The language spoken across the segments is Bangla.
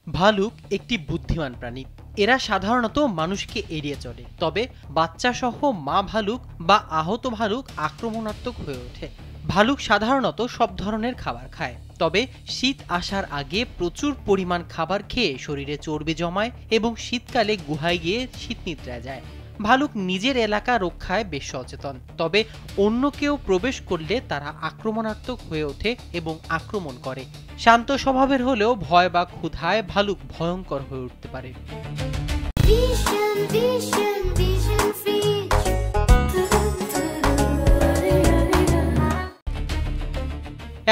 ভালুক একটি বুদ্ধিমান প্রাণী। এরা সাধারণত মানুষকে এড়িয়ে চলে, তবে বাচ্চা সহ মা ভালুক বা আহত ভালুক আক্রমণাত্মক হয়ে ওঠে। ভালুক সাধারণত সব ধরনের খাবার খায়, তবে শীত আসার আগে প্রচুর পরিমাণ খাবার খেয়ে শরীরে চর্বি জমায় এবং শীতকালে গুহায় গিয়ে শীতনিদ্রায় যায়। ভালুক নিজের এলাকা রক্ষায় বেশ সচেতন, তবে অন্য কেউ প্রবেশ করলে তারা আক্রমণাত্মক হয়ে ওঠে এবং আক্রমণ করে। শান্ত স্বভাবের হলেও ভয় বা ক্ষুধায় ভালুক ভয়ঙ্কর হয়ে উঠতে পারে।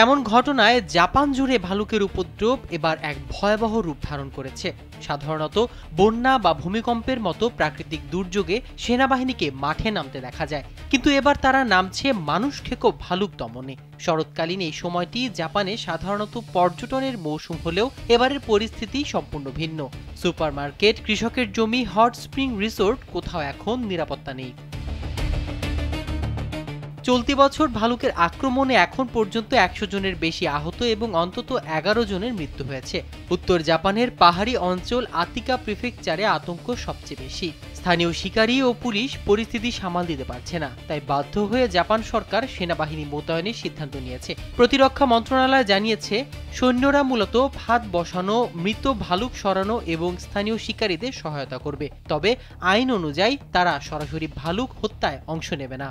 এমন ঘটনায় জাপান জুড়ে ভালুকের উপদ্রব এবার এক ভয়াবহ রূপ ধারণ করেছে। সাধারণত বন্যা বা ভূমিকম্পের মতো প্রাকৃতিক দুর্যোগে সেনাবাহিনীকে মাঠে নামতে দেখা যায়, কিন্তু এবার তারা নামছে মানুষ খেকো ভালুক দমনে। শরৎকালীন এই সময়টি জাপানে সাধারণত পর্যটনের মৌসুম হলেও এবারের পরিস্থিতি সম্পূর্ণ ভিন্ন। সুপারমার্কেট, কৃষকের জমি, হট স্প্রিং রিসোর্ট, কোথাও এখন নিরাপত্তা নেই। চলতি বছর ভালুকের আক্রমণে এখন পর্যন্ত 100 জনের বেশি আহত এবং অন্তত 11 জনের মৃত্যু হয়েছে। উত্তর জাপানের পাহাড়ি অঞ্চল আতিকা প্রিফেকচারে আতঙ্ক সবচেয়ে বেশি। স্থানীয় শিকারী ও পুলিশ পরিস্থিতি সামাল দিতে পারছে না, তাই বাধ্য হয়ে জাপান সরকার সেনাবাহিনী মোতায়েনের সিদ্ধান্ত নিয়েছে। প্রতিরক্ষা মন্ত্রণালয় জানিয়েছে, সৈন্যরা মূলত ফাঁদ বসানো, মৃত ভালুক সরানো এবং স্থানীয় শিকারীদের সহায়তা করবে, তবে আইন অনুযায়ী তারা সরাসরি ভালুক হত্যায় অংশ নেবে না।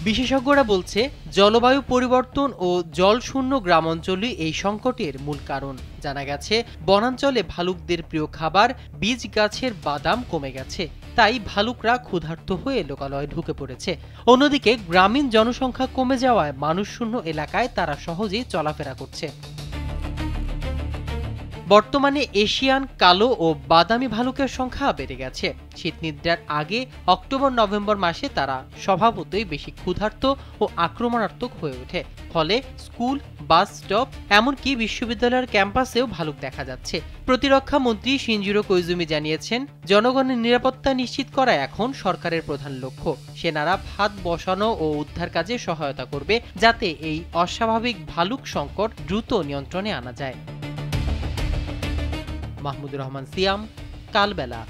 বিশেষজ্ঞরা বলছে, জলবায়ু পরিবর্তন ও জলশূন্য গ্রামাঞ্চলই এই সংকটের মূল কারণ। জানা গেছে, বনাঞ্চলে ভালুকদের প্রিয় খাবার বীজ গাছের বাদাম কমে গেছে, তাই ভালুকরা ক্ষুধার্ত হয়ে লোকালয়ে ঢুকে পড়েছে। অন্যদিকে গ্রামীণ জনসংখ্যা কমে যাওয়ায় মানুষশূন্য এলাকায় তারা সহজেই চলাফেরা করছে। বর্তমানে এশিয়ান কালো ও বাদামি ভালুকের সংখ্যা বেড়ে গেছে। শীতনিদ্রার আগে অক্টোবর-নভেম্বর মাসে তারা স্বভাবতই বেশি ক্ষুধার্ত ও আক্রমণাত্মক হয়ে ওঠে। ফলে স্কুল, বাস স্টপ, এমনকি বিশ্ববিদ্যালয়ের ক্যাম্পাসেও ভালুক দেখা যাচ্ছে। প্রতিরক্ষা মন্ত্রী শিনজিরো কোইজুমি জানিয়েছেন, জনগণের নিরাপত্তা নিশ্চিত করা এখন সরকারের প্রধান লক্ষ্য। সেনারা ফাঁদ বসানো ও উদ্ধার কাজে সহায়তা করবে, যাতে এই অস্বাভাবিক ভালুক সংকট দ্রুত নিয়ন্ত্রণে আনা যায়। মাহমুদুর রহমান সিয়াম, কালবেলা।